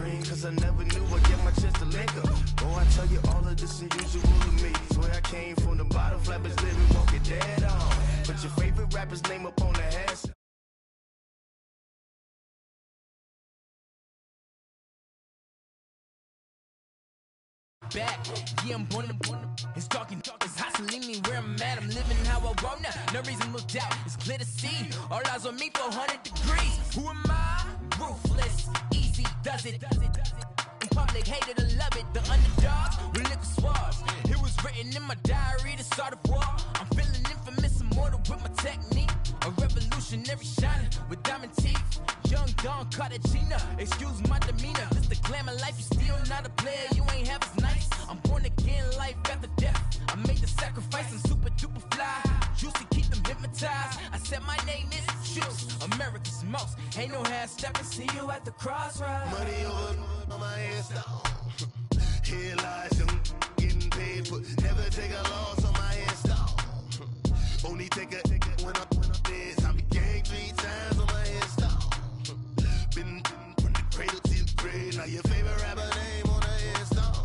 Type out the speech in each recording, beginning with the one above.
dream, cause I never knew I'd get my chance to link up. Oh, I tell you all of this unusual to me. Swear I came from the bottom, flappers living, walking dead on. Put your favorite rapper's name up on the hash. Back, yeah, I'm born it's talking, it's hustling me where I'm at. I'm living how I want now. No reason looked out, it's clear to see. All eyes on me, 400 degrees. Who am I? Ruthless, easy, does it. In public, hated to love it. The underdogs with liquor swabs. It was written in my diary to start a war. I'm feeling infamous, immortal with my technique. A revolutionary shining with diamond teeth. Young Don Cartagena, excuse my demeanor. This the glamour life, you still not a player, you ain't half as nice. I'm born again, life after death. I made the sacrifice, I'm super duper fly. Juicy, keep them hypnotized. I said my name is Juice, America's most. Ain't no half stepping, see you at the crossroads. Money over on my headstone. Here lies them getting paid, but never take a loss on my headstone. Only take a when I'm dead. I be gang 3 times on my headstone. Been from the cradle to the grave. Now your favorite rapper name on the headstone.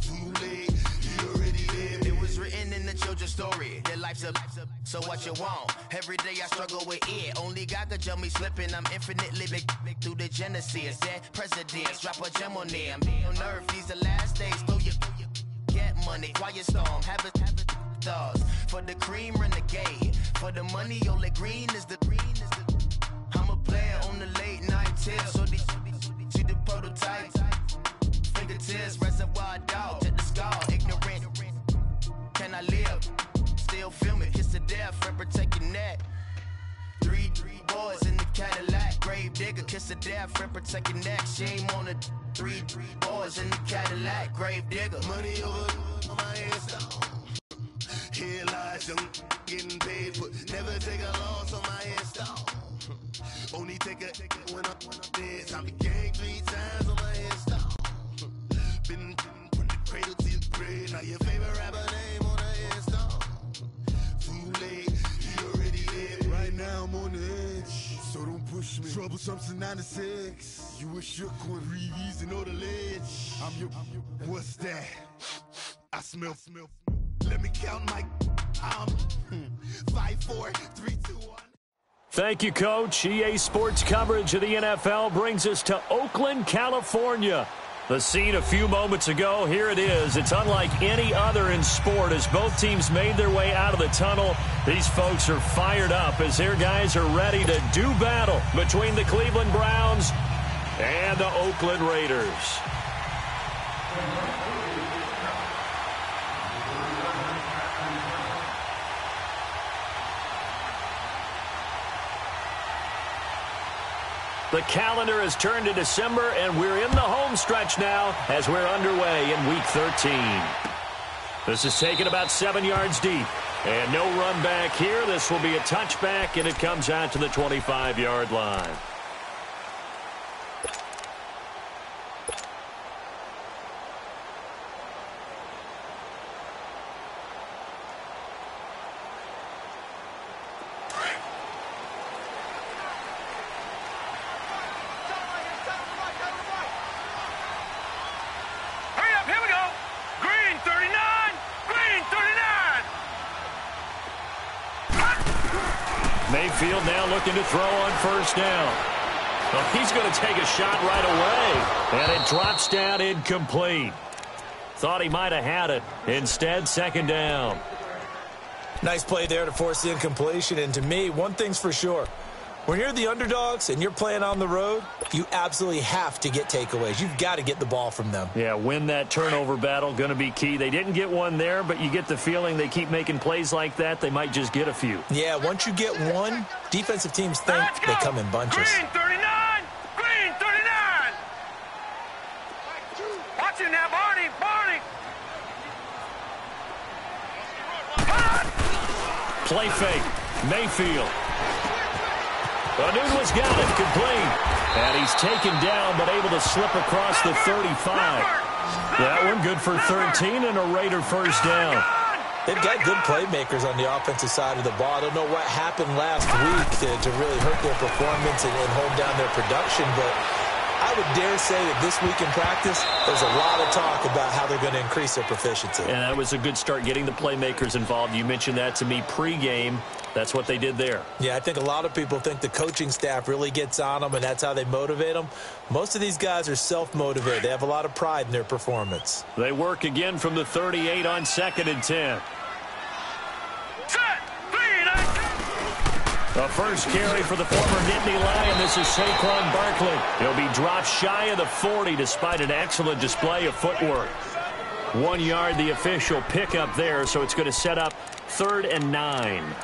Too late, you already lived. It was written in the children's story. Their life's up, so what you want? Every day I struggle with it. Only God could jump me slipping. I'm infinitely big through the genesis. Dead presidents, drop a gem on them. On earth, these the last days. Throw your get money, quiet storm. Have it thoughts. For the cream, renegade. For the money, only green is the green is the. I'm a player on the late night tip, so they see the prototype. Fingertips, reservoir dog, check the skull, ignorant. Can I live? Still film it, kiss the death, friend, protect your neck. Three boys in the Cadillac, grave digger, kiss the death, friend, protect your neck. Shame on the three boys in the Cadillac, grave digger. Money over on my headstone. Here lies them getting paid, but never take a loss on my headstone. Only take a when I'm dead. I be gang 3 times on my headstone. Been from the cradle to the grave. Now your favorite rapper name on the headstone. Too late, you already lived. Right now I'm on the edge, so don't push me. Troublesome to 96. You a shook one, breathe and know the ledge. I'm your. What's that? I smell. Let me count my. 5, 4, 3, 2, 1. Thank you, Coach. EA Sports coverage of the NFL brings us to Oakland, California. The scene a few moments ago, here it is. It's unlike any other in sport as both teams made their way out of the tunnel. These folks are fired up as their guys are ready to do battle between the Cleveland Browns and the Oakland Raiders. The calendar has turned to December, and we're in the home stretch now as we're underway in Week 13. This is taken about 7 yards deep, and no run back here. This will be a touchback, and it comes out to the 25-yard line. Mayfield now looking to throw on first down. Well, he's going to take a shot right away, and it drops down incomplete. Thought he might have had it. Instead, second down. Nice play there to force the incompletion, and to me, one thing's for sure. When you're the underdogs and you're playing on the road, you absolutely have to get takeaways. You've got to get the ball from them. Yeah, win that turnover battle, going to be key. They didn't get one there, but you get the feeling they keep making plays like that, they might just get a few. Yeah, once you get one, defensive teams think they come in bunches. Green 39! Green 39! Watch him now, Barney! Barney! Play fake. Mayfield. Nunez got it, complete. And he's taken down, but able to slip across the 35. That one good for 13 and a Raider first down. They've got good playmakers on the offensive side of the ball. I don't know what happened last week to really hurt their performance and hold down their production, but I would dare say that this week in practice, there's a lot of talk about how they're going to increase their proficiency. And that was a good start, getting the playmakers involved. You mentioned that to me pregame. That's what they did there. Yeah, I think a lot of people think the coaching staff really gets on them, and that's how they motivate them. Most of these guys are self-motivated. They have a lot of pride in their performance. They work again from the 38 on 2nd and 10. The first carry for the former Nittany Lion. This is Saquon Barkley. He'll be dropped shy of the 40 despite an excellent display of footwork. 1 yard, the official pickup there, so it's going to set up 3rd and 9.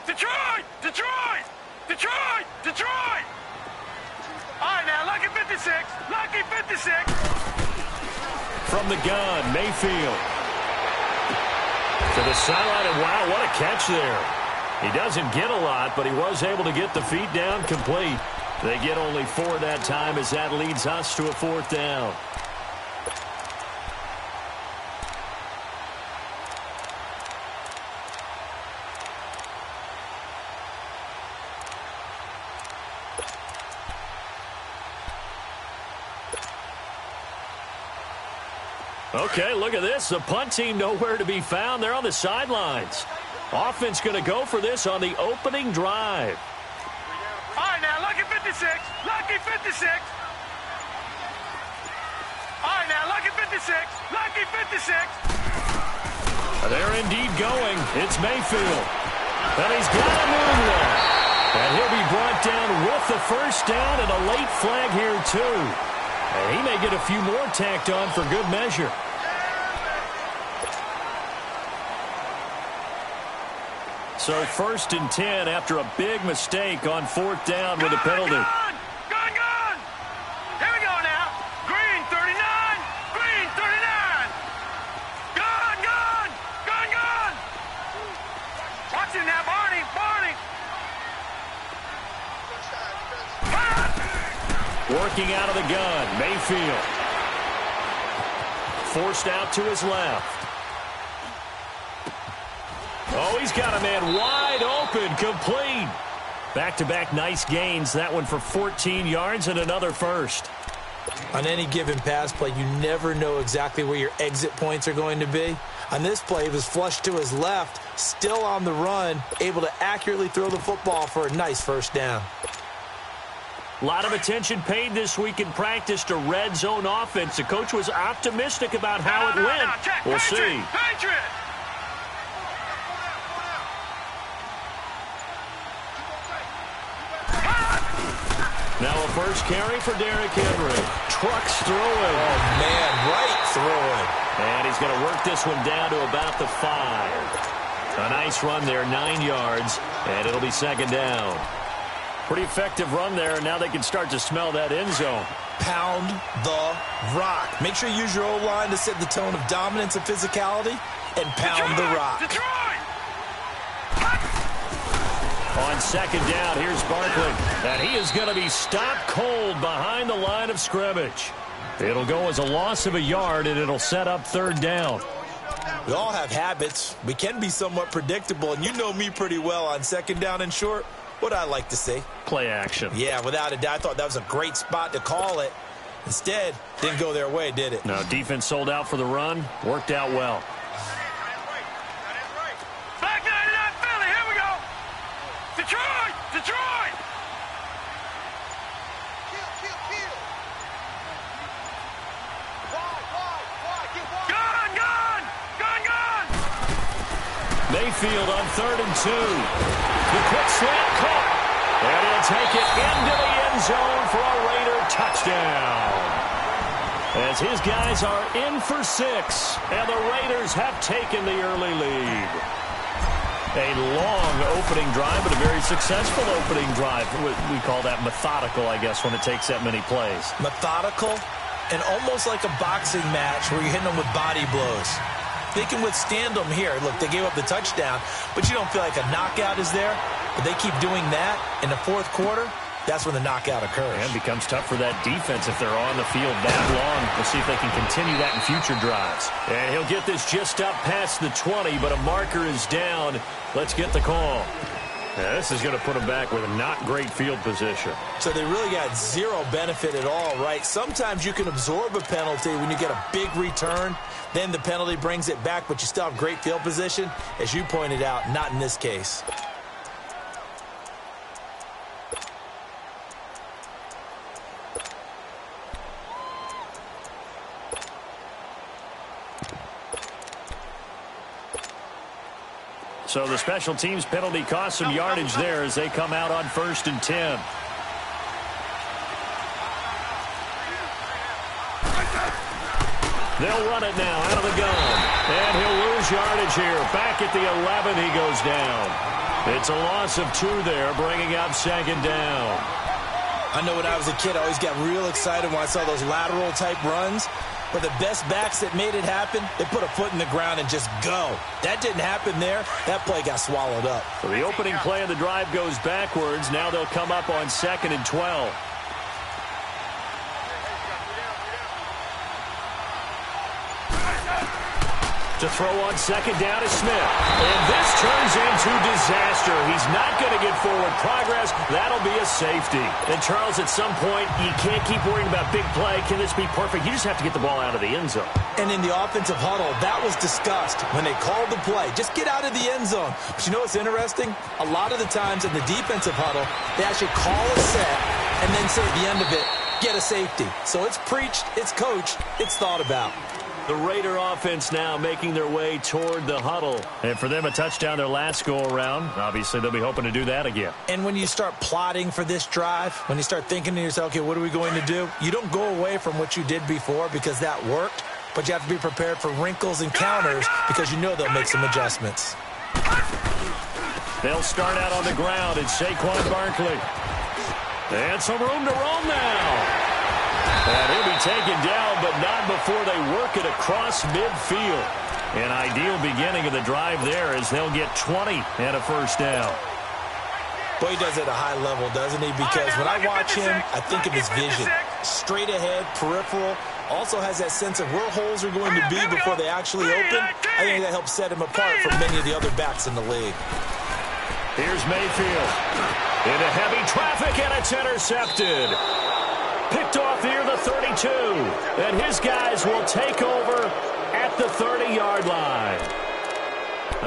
Detroit! Detroit! Detroit! Detroit! All right, now, lucky 56. Lucky 56. From the gun, Mayfield. To the sideline, and wow, what a catch there. He doesn't get a lot, but he was able to get the feet down complete. They get only 4 that time as that leads us to a 4th down. Okay, look at this. The punt team nowhere to be found. They're on the sidelines. Offense going to go for this on the opening drive. All right, now, lucky 56. Lucky 56. All right, now, lucky 56. Lucky 56. They're indeed going. It's Mayfield. And he's got to move there. And he'll be brought down with the first down and a late flag here, too. And he may get a few more tacked on for good measure. So 1st and 10 after a big mistake on 4th down with a penalty. Gun! Here we go now. Green 39. Green 39. Gun! Watch it now, Barney. Working out of the gun, Mayfield. Forced out to his left. Oh, he's got a man wide open, complete. Back-to-back nice gains. That one for 14 yards and another first. On any given pass play, you never know exactly where your exit points are going to be. On this play, he was flushed to his left, still on the run, able to accurately throw the football for a nice first down. A lot of attention paid this week in practice to red zone offense. The coach was optimistic about how it went. We'll see. Patriot! Now a first carry for Derrick Henry. Trucks through it. Oh, man, right through it. And he's going to work this one down to about the 5. A nice run there, 9 yards, and it'll be 2nd down. Pretty effective run there, and now they can start to smell that end zone. Pound the rock. Make sure you use your O-line to set the tone of dominance and physicality, and pound the rock. Detroit! On 2nd down, here's Barkley. And he is going to be stopped cold behind the line of scrimmage. It'll go as a loss of a yard, and it'll set up 3rd down. We all have habits. We can be somewhat predictable, and you know me pretty well on 2nd down and short. What I like to see. Play action. Yeah, without a doubt. I thought that was a great spot to call it. Instead, didn't go their way, did it? No, defense sold out for the run. Worked out well. Black 99 Philly, here we go. Detroit! Detroit! Gun! Mayfield on 3rd and 2. The quick slant caught. And he'll take it into the end zone for a Raider touchdown. As his guys are in for 6, and the Raiders have taken the early lead. A long opening drive, but a very successful opening drive. We call that methodical, I guess, when it takes that many plays. Methodical and almost like a boxing match where you're hitting them with body blows. They can withstand them here. Look, they gave up the touchdown, but you don't feel like a knockout is there. But they keep doing that in the 4th quarter. that's when the knockout occurs. And it becomes tough for that defense if they're on the field that long. We'll see if they can continue that in future drives. And he'll get this just up past the 20, but a marker is down. Let's get the call. Yeah, this is going to put them back with a not great field position. So they really got zero benefit at all, right? Sometimes you can absorb a penalty when you get a big return. Then the penalty brings it back, but you still have great field position. As you pointed out, not in this case. So the special teams penalty cost some yardage there as they come out on 1st and 10. They'll run it now out of the gun. And he'll lose yardage here. Back at the 11, he goes down. It's a loss of 2 there, bringing up 2nd down. I know when I was a kid, I always got real excited when I saw those lateral-type runs. But the best backs that made it happen, they put a foot in the ground and just go. That didn't happen there. That play got swallowed up. So the opening play of the drive goes backwards. Now they'll come up on 2nd and 12. To throw on 2nd down is Smith. And this turns into disaster. He's not going to get forward progress. That'll be a safety. And, Charles, at some point, you can't keep worrying about big play. Can this be perfect? You just have to get the ball out of the end zone. And in the offensive huddle, that was discussed when they called the play. Just get out of the end zone. But you know what's interesting? A lot of the times in the defensive huddle, they actually call a set and then say at the end of it, get a safety. So it's preached, it's coached, it's thought about. The Raider offense now making their way toward the huddle. And for them, a touchdown their last go-around. Obviously, they'll be hoping to do that again. And when you start plotting for this drive, when you start thinking to yourself, okay, what are we going to do? You don't go away from what you did before because that worked, but you have to be prepared for wrinkles and counters because you know they'll make some adjustments. They'll start out on the ground. It's Saquon Barkley. And some room to roam now. And he'll be taken down, but not before they work it across midfield. An ideal beginning of the drive there as they'll get 20 and a 1st down. Boy, he does it at a high level, doesn't he? Because when I watch him, I think of his vision. Straight ahead, peripheral. Also has that sense of where holes are going to be before they actually open. I think that helps set him apart from many of the other backs in the league. Here's Mayfield. Into heavy traffic, and it's intercepted. Picked off near the 32. And his guys will take over at the 30-yard line.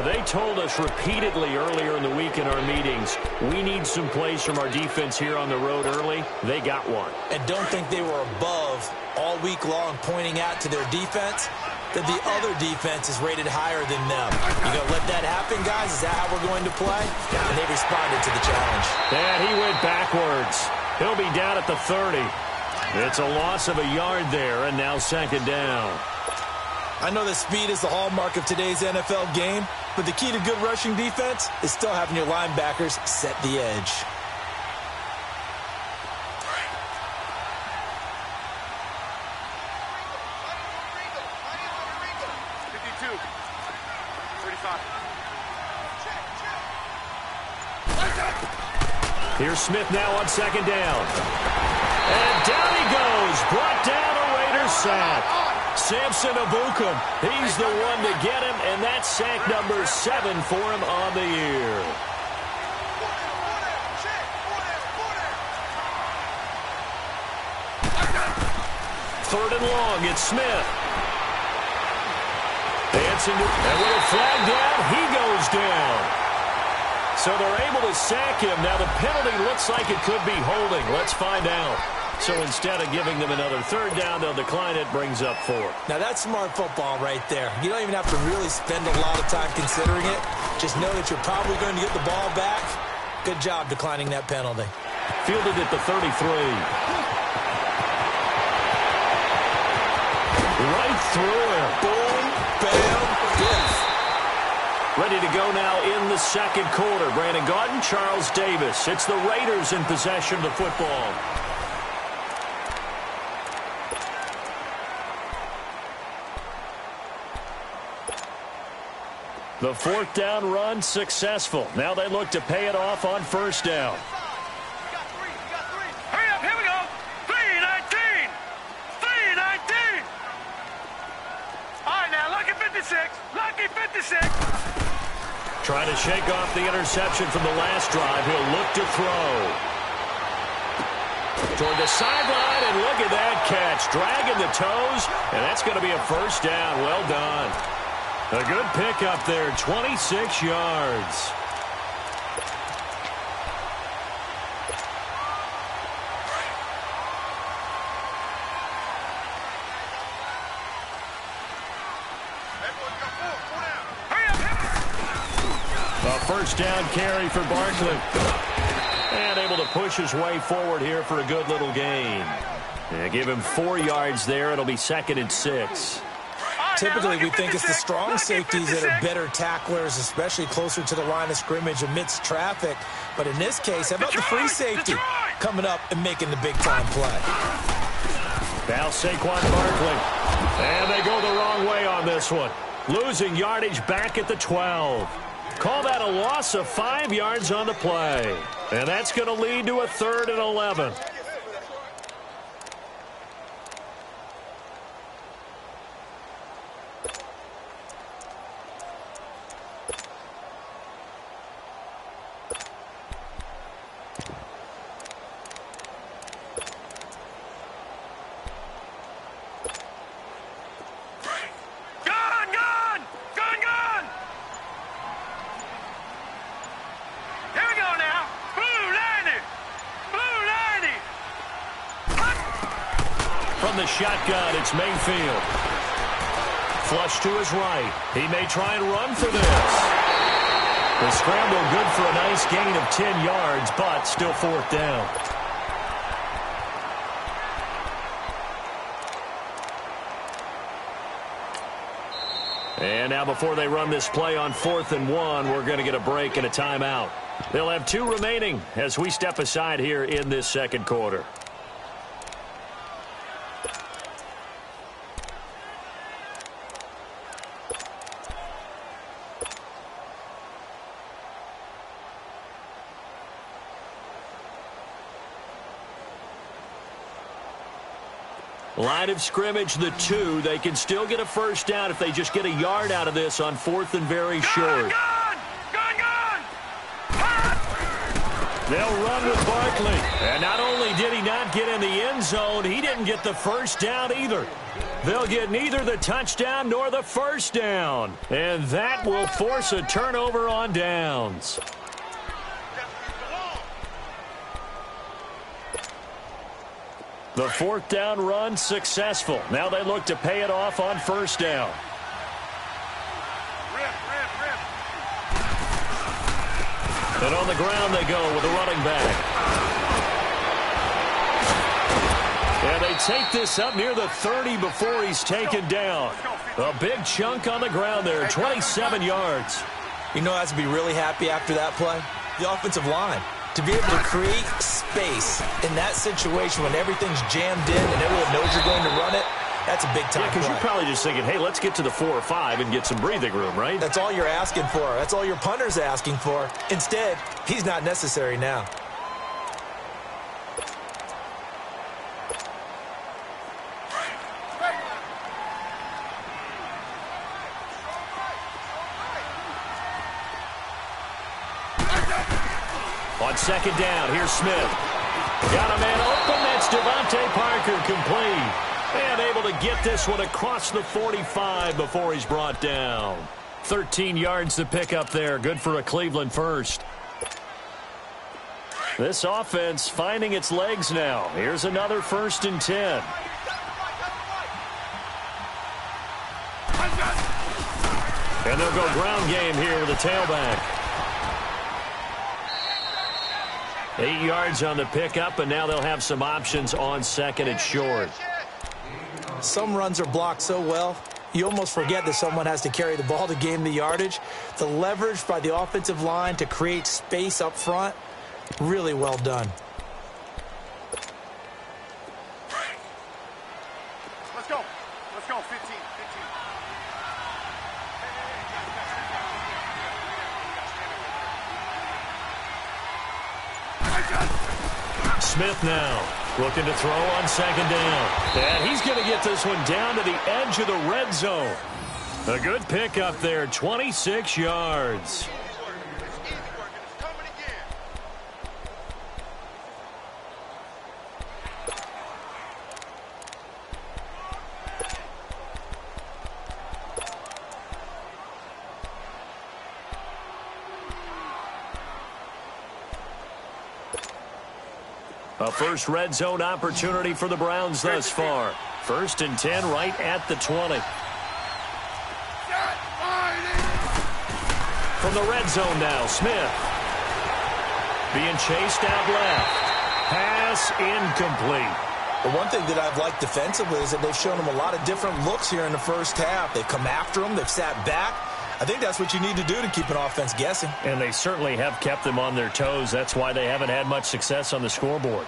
They told us repeatedly earlier in the week in our meetings, we need some plays from our defense here on the road early. They got one. And don't think they were above all week long pointing out to their defense that the other defense is rated higher than them. You going to let that happen, guys? Is that how we're going to play? And they responded to the challenge. And he went backwards. He'll be down at the 30. It's a loss of a yard there, and now 2nd down. I know that speed is the hallmark of today's NFL game, but the key to good rushing defense is still having your linebackers set the edge. Here's Smith now on 2nd down. And down he goes. Brought down a Raiders sack. Samson Abukum, he's the one to get him, and that's sack number 7 for him on the year. Third and long, it's Smith. Dancing, and with a flag down, he goes down. So they're able to sack him. Now the penalty looks like it could be holding. Let's find out. So instead of giving them another 3rd down, they'll decline it, brings up 4. Now that's smart football right there. You don't even have to really spend a lot of time considering it. Just know that you're probably going to get the ball back. Good job declining that penalty. Fielded at the 33. Right through him. Boom, bam, biff. Ready to go now in the 2nd quarter. Brandon Gaudin, Charles Davis. It's the Raiders in possession of the football. The 4th down run successful. Now they look to pay it off on 1st down. Trying to shake off the interception from the last drive. He'll look to throw. Toward the sideline, and look at that catch. Dragging the toes, and that's going to be a first down. Well done. A good pickup there, 26 yards. A first down carry for Barkley. And able to push his way forward here for a good little gain. Yeah, give him 4 yards there. It'll be 2nd and 6. Typically, we think it's the strong safeties that are better tacklers, especially closer to the line of scrimmage amidst traffic. But in this case, how about the free safety coming up and making the big-time play? Now Saquon Barkley. And they go the wrong way on this one. Losing yardage back at the 12. Call that a loss of 5 yards on the play. And that's going to lead to a 3rd and 11. The shotgun, it's Mayfield. Flush to his right. He may try and run for this. The scramble good for a nice gain of 10 yards, but still 4th down. And now before they run this play on 4th and 1, we're going to get a break and a timeout. They'll have 2 remaining as we step aside here in this 2nd quarter. Line of scrimmage, the 2. They can still get a first down if they just get a yard out of this on 4th and very short. They'll run with Barkley. And not only did he not get in the end zone, he didn't get the first down either. They'll get neither the touchdown nor the first down. And that will force a turnover on downs. The 4th down run successful. Now they look to pay it off on 1st down. And on the ground they go with a running back. And they take this up near the 30 before he's taken down. A big chunk on the ground there, 27 yards. You know, has to be really happy after that play. The offensive line. To be able to create space in that situation when everything's jammed in and everyone knows you're going to run it, that's a big-time play. Yeah, because you're probably just thinking, hey, let's get to the 4 or 5 and get some breathing room, right? That's all you're asking for. That's all your punter's asking for. Instead, he's not necessary now. On 2nd down, here's Smith. Got a man open. That's Devontae Parker complete. And able to get this one across the 45 before he's brought down. 13 yards to pick up there. Good for a Cleveland first. This offense finding its legs now. Here's another 1st and 10. And they'll go ground game here with a tailback. 8 yards on the pickup, and now they'll have some options on 2nd and short. Some runs are blocked so well, you almost forget that someone has to carry the ball to gain the yardage. The leverage by the offensive line to create space up front, really well done. Let's go. Let's go. 15. Smith now looking to throw on 2nd down. And he's going to get this one down to the edge of the red zone. A good pickup there, 26 yards. A first red zone opportunity for the Browns thus far. 1st and 10 right at the 20. From the red zone now, Smith. Being chased out left. Pass incomplete. The one thing that I've liked defensively is that they've shown them a lot of different looks here in the first half. They've come after them. They've sat back. I think that's what you need to do to keep an offense guessing. And they certainly have kept them on their toes. That's why they haven't had much success on the scoreboard.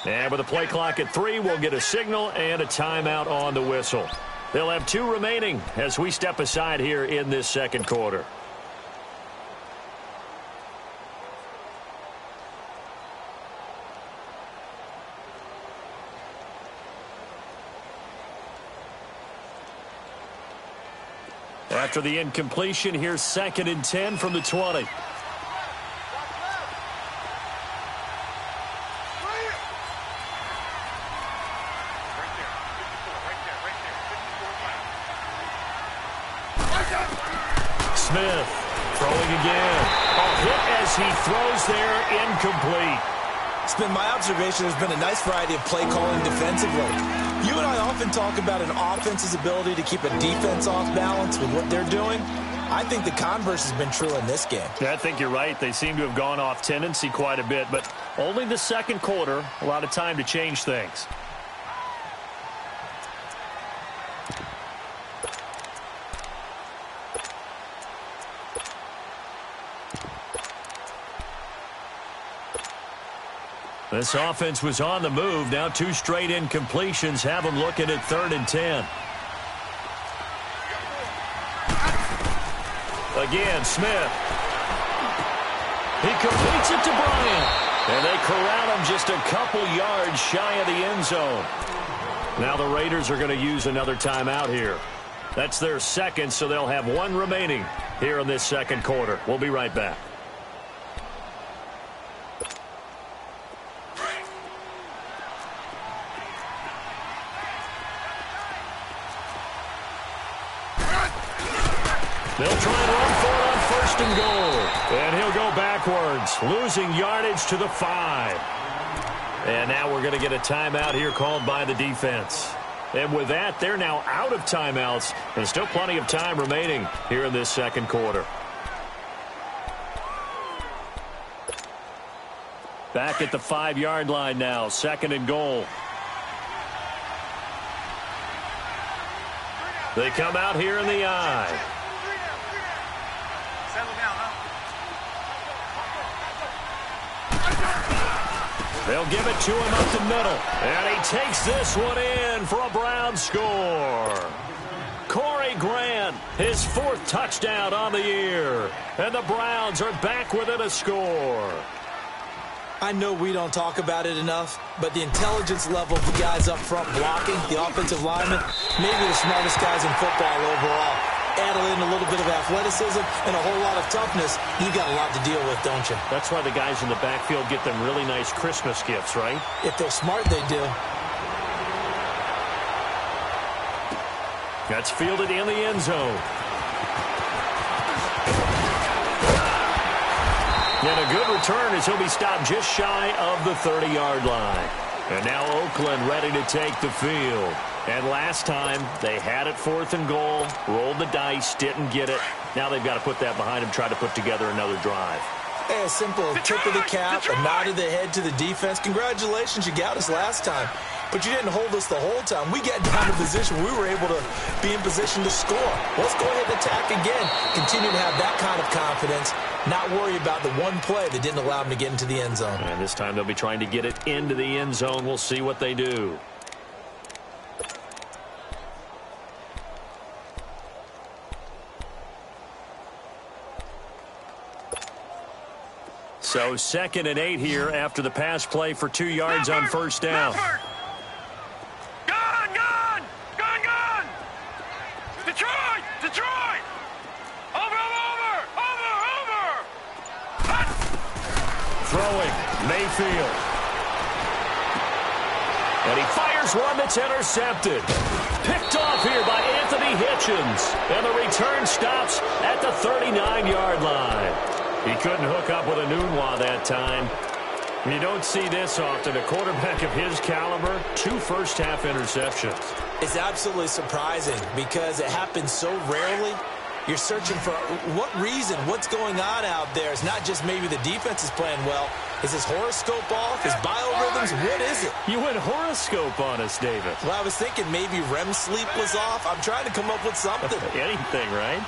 And with a play clock at 3, we'll get a signal and a timeout on the whistle. They'll have 2 remaining as we step aside here in this second quarter. After the incompletion, here's 2nd and 10 from the 20. Smith throwing again. A hit as he throws there, incomplete. It's been my observation there's been a nice variety of play calling defensively. You and I often talk about an offense's ability to keep a defense off balance with what they're doing. I think the converse has been true in this game. Yeah, I think you're right. They seem to have gone off tendency quite a bit, but only the second quarter, a lot of time to change things. This offense was on the move. Now 2 straight incompletions have them looking at 3rd and 10. Again, Smith. He completes it to Bryant. And they corral him just a couple yards shy of the end zone. Now the Raiders are going to use another timeout here. That's their 2nd, so they'll have 1 remaining here in this second quarter. We'll be right back. They'll try and run for it on 1st and goal. And he'll go backwards, losing yardage to the 5. And now we're going to get a timeout here called by the defense. And with that, they're now out of timeouts. And still plenty of time remaining here in this second quarter. Back at the 5-yard line now, 2nd and goal. They come out here in the I. They'll give it to him up the middle. And he takes this one in for a Browns score. Corey Grant, his 4th touchdown on the year. And the Browns are back within a score. I know we don't talk about it enough, but the intelligence level of the guys up front blocking, the offensive linemen, maybe the smartest guys in football overall. Add in a little bit of athleticism and a whole lot of toughness, you got a lot to deal with, don't you? That's why the guys in the backfield get them really nice Christmas gifts, right? If they're smart, they do. That's fielded in the end zone. And a good return as he'll be stopped just shy of the 30-yard line. And now Oakland ready to take the field. And last time, they had it 4th and goal, rolled the dice, didn't get it. Now they've got to put that behind them, try to put together another drive. Hey, a simple tip of the cap, a nod of the head to the defense. Congratulations, you got us last time. But you didn't hold us the whole time. We got down to position. We were able to be in position to score. Let's go ahead and attack again. Continue to have that kind of confidence. Not worry about the one play that didn't allow them to get into the end zone. And this time they'll be trying to get it into the end zone. We'll see what they do. So 2nd and 8 here after the pass play for 2 yards on 1st down. Gone! Gone! Gone! Gone! Detroit! throwing. Mayfield. And he fires one that's intercepted. Picked off here by Anthony Hitchens. And the return stops at the 39-yard line. He couldn't hook up with a Nunwa that time. You don't see this often. A quarterback of his caliber, 2 first-half interceptions. It's absolutely surprising because it happens so rarely. You're searching for what reason, what's going on out there. It's not just maybe the defense is playing well. Is his horoscope off? His biorhythms? What is it? You went horoscope on us, David. Well, I was thinking maybe REM sleep was off. I'm trying to come up with something. Anything, right?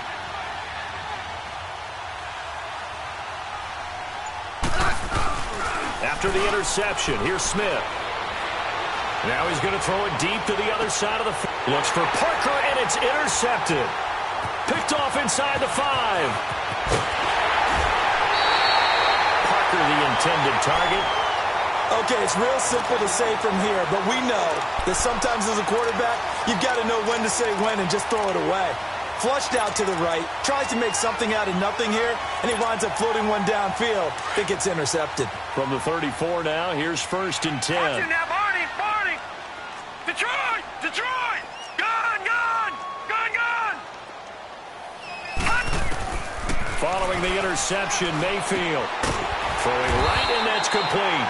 After the interception, here's Smith. Now he's going to throw it deep to the other side of the field. Looks for Parker, and it's intercepted. Picked off inside the 5. Parker, the intended target. Okay, it's real simple to say from here, but we know that sometimes as a quarterback, you've got to know when to say when and just throw it away. Flushed out to the right, tries to make something out of nothing here, and he winds up floating one downfield that gets intercepted. From the 34 now, here's 1st and 10. Watch it now, Barney! Detroit! Detroit! Gone! Following the interception, Mayfield throwing right, and that's complete.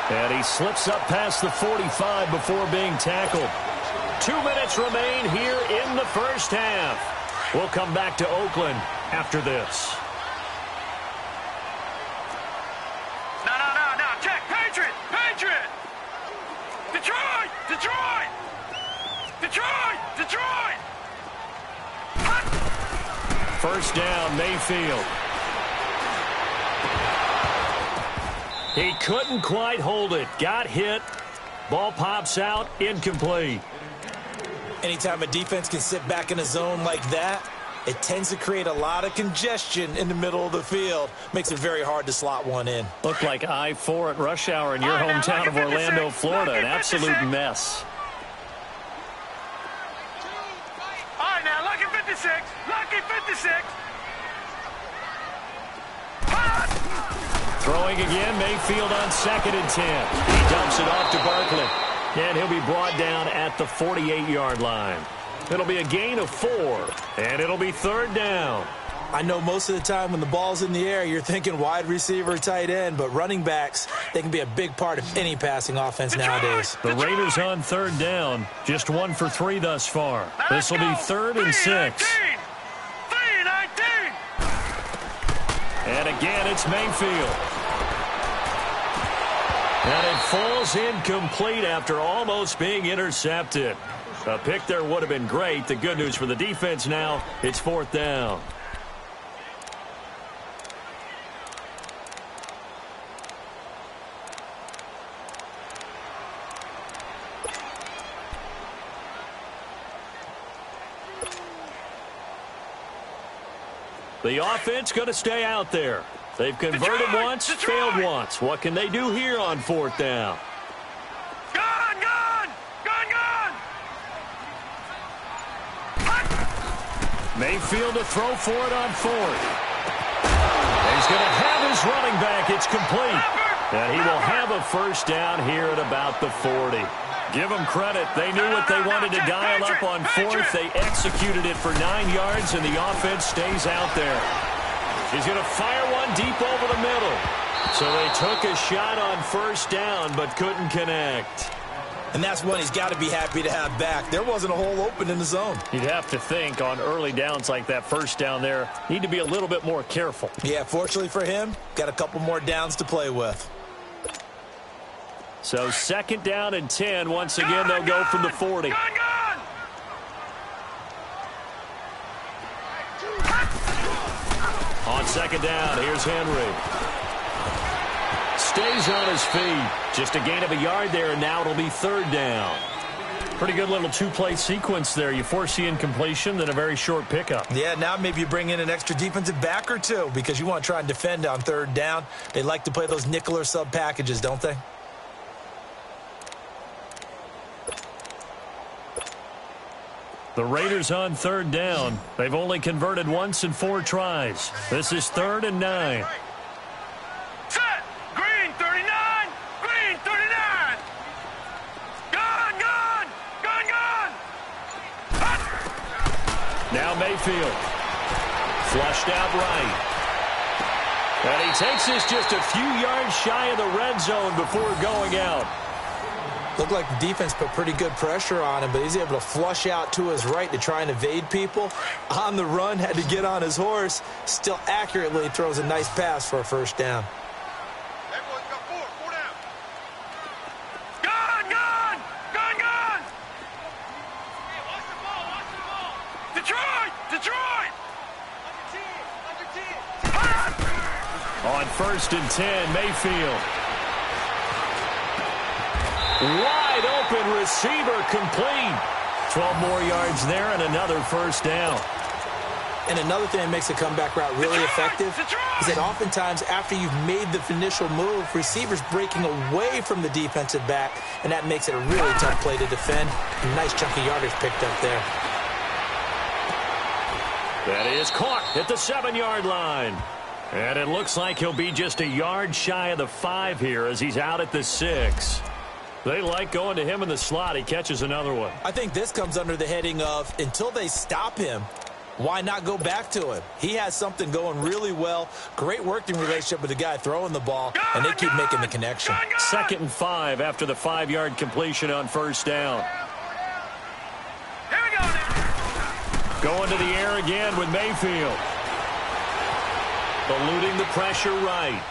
And he slips up past the 45 before being tackled. 2 minutes remain here in the first half. We'll come back to Oakland after this. No. Check. Patriot! Detroit! First down, Mayfield. He couldn't quite hold it. Got hit. Ball pops out. Incomplete. Anytime a defense can sit back in a zone like that, it tends to create a lot of congestion in the middle of the field. Makes it very hard to slot one in. Looked like I-4 at rush hour in your hometown of Orlando, Florida. An absolute mess. All right, now, lucky 56. Throwing again, Mayfield on 2nd and 10. He dumps it off to Barkley. And he'll be brought down at the 48-yard line. It'll be a gain of 4, and it'll be 3rd down. I know most of the time when the ball's in the air, you're thinking wide receiver, tight end, but running backs, they can be a big part of any passing offense nowadays. The Raiders on 3rd down, just 1 for 3 thus far. This will be 3rd and 6. 3-19. And again, it's Mayfield. And it falls incomplete after almost being intercepted. A pick there would have been great. The good news for the defense now, it's 4th down. The offense going to stay out there. They've converted once, failed once. What can they do here on 4th down? Gone! Mayfield to throw for it on 4th. He's going to have his running back. It's complete. And he will have a first down here at about the 40. Give them credit. They knew what they wanted to dial up on 4th. They executed it for 9 yards, and the offense stays out there. He's going to fire one deep over the middle. So they took a shot on first down, but couldn't connect. And that's one he's got to be happy to have back. There wasn't a hole open in the zone. You'd have to think on early downs like that first down there, need to be a little bit more careful. Yeah, fortunately for him, got a couple more downs to play with. So 2nd down and 10. Once again, they'll go from the 40. On 2nd down, here's Henry. Stays on his feet. Just a gain of a yard there, and now it'll be 3rd down. Pretty good little 2-play sequence there. You force the incompletion, then a very short pickup. Yeah, now maybe you bring in an extra defensive back or 2 because you want to try and defend on 3rd down. They like to play those nickel or sub packages, don't they? The Raiders on 3rd down. They've only converted once in 4 tries. This is 3rd and 9. Set! Green! Now Mayfield. Flushed out right. And he takes this just a few yards shy of the red zone before going out. Looked like the defense put pretty good pressure on him, but he's able to flush out to his right to try and evade people. On the run, had to get on his horse. Still accurately throws a nice pass for a first down. Everyone's got four down. Gun! Hey, watch the ball. Detroit! On 1st and 10, Mayfield. Wide open receiver complete. 12 more yards there and another first down. And another thing that makes a comeback route really effective is that oftentimes after you've made the initial move, receivers breaking away from the defensive back, and that makes it a really tough play to defend. A nice chunk of yardage picked up there. That is caught at the 7-yard line. And it looks like he'll be just a yard shy of the 5 here as he's out at the 6. They like going to him in the slot. He catches another one. I think this comes under the heading of until they stop him, why not go back to him? He has something going really well. Great working relationship with the guy throwing the ball, and they keep making the connection. 2nd and 5 after the 5-yard completion on first down. Here we go now. Going to the air again with Mayfield. Eluding the pressure right.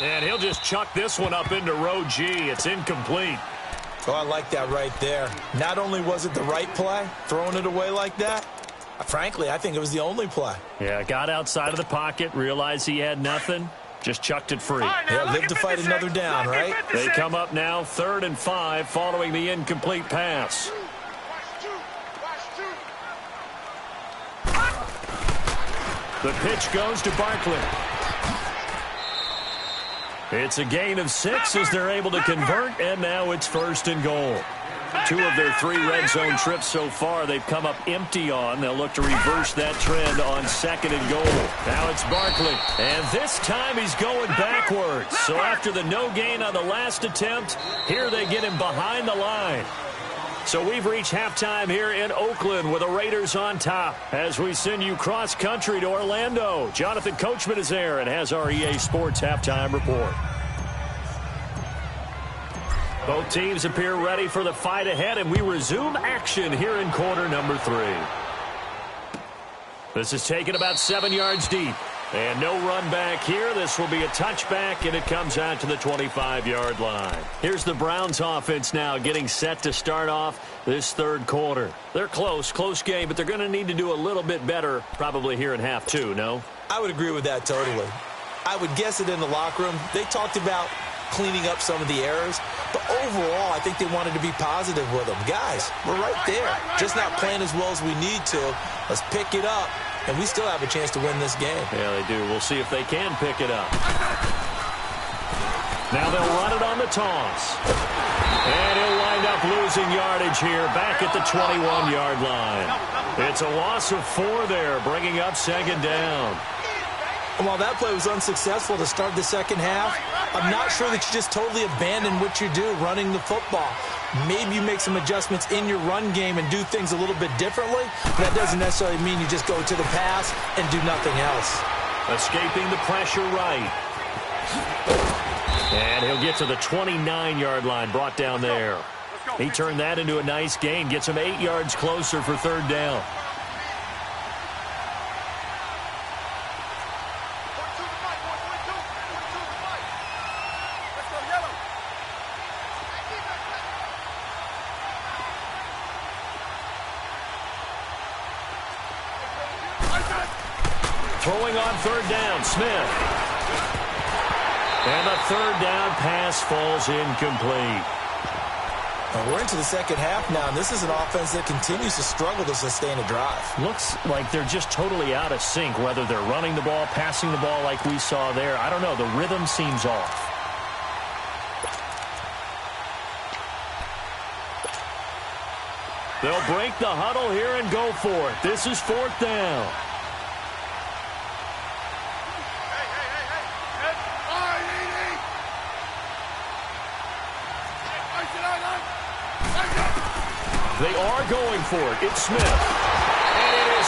And he'll just chuck this one up into row G. It's incomplete. Oh, I like that right there. Not only was it the right play, throwing it away like that, frankly, I think it was the only play. Yeah, got outside of the pocket, realized he had nothing, just chucked it free. Yeah, live to fight another down, right? They come up now 3rd and 5 following the incomplete pass. The pitch goes to Barkley. It's a gain of 6 as they're able to convert, and now it's 1st and goal. 2 of their 3 red zone trips so far they've come up empty on. They'll look to reverse that trend on 2nd and goal. Now it's Barkley, and this time he's going backwards. So after the no gain on the last attempt, here they get him behind the line. So we've reached halftime here in Oakland with the Raiders on top as we send you cross-country to Orlando. Jonathan Coachman is there and has our EA Sports halftime report. Both teams appear ready for the fight ahead, and we resume action here in quarter number 3. This is taken about 7 yards deep. And no run back here. This will be a touchback, and it comes out to the 25-yard line. Here's the Browns offense now getting set to start off this 3rd quarter. They're close game, but they're going to need to do a little bit better probably here in half 2, no? I would agree with that totally. I would guess it in the locker room. They talked about cleaning up some of the errors, but overall, I think they wanted to be positive with them. Guys, we're right there. Just not playing as well as we need to. Let's pick it up. And we still have a chance to win this game. Yeah, they do. We'll see if they can pick it up. Now they'll run it on the toss. And he'll wind up losing yardage here back at the 21-yard line. It's a loss of 4 there, bringing up 2nd down. And while that play was unsuccessful to start the second half, I'm not sure that you just totally abandon what you do running the football. Maybe you make some adjustments in your run game and do things a little bit differently. But that doesn't necessarily mean you just go to the pass and do nothing else. Escaping the pressure right. And he'll get to the 29-yard line, brought down there. He turned that into a nice gain, gets him 8 yards closer for 3rd down. Throwing on 3rd down, Smith. And the 3rd down pass falls incomplete. And we're into the second half now, and this is an offense that continues to struggle to sustain a drive. Looks like they're just totally out of sync, whether they're running the ball, passing the ball like we saw there. I don't know. The rhythm seems off. They'll break the huddle here and go for it. This is 4th down. They are going for it. It's Smith. And it is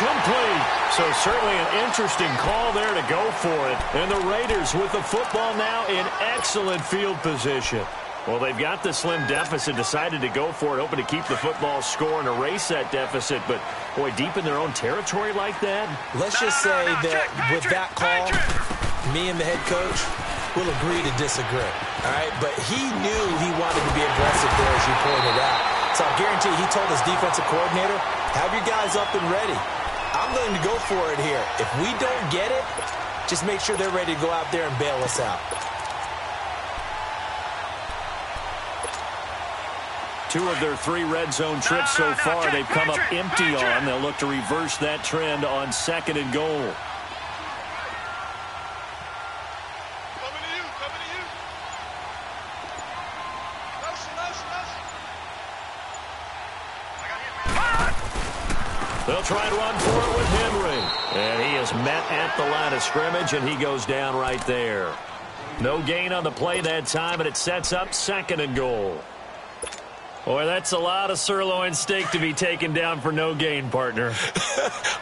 Incomplete. So certainly an interesting call there to go for it. And the Raiders with the football now in excellent field position. Well, they've got the slim deficit, decided to go for it, hoping to keep the football score and erase that deficit. But, boy, deep in their own territory like that? Let's just say that with that call, me and the head coach will agree to disagree. All right? But he knew he wanted to be aggressive there, as you pointed out. So I guarantee he told his defensive coordinator, have your guys up and ready. I'm going to go for it here. If we don't get it, just make sure they're ready to go out there and bail us out. Two of their 3 red zone trips so far they've come up empty on. They'll look to reverse that trend on 2nd and goal. They'll try and run for it with Henry. And he is met at the line of scrimmage, and he goes down right there. No gain on the play that time, and it sets up 2nd and goal. Boy, that's a lot of sirloin steak to be taken down for no gain, partner.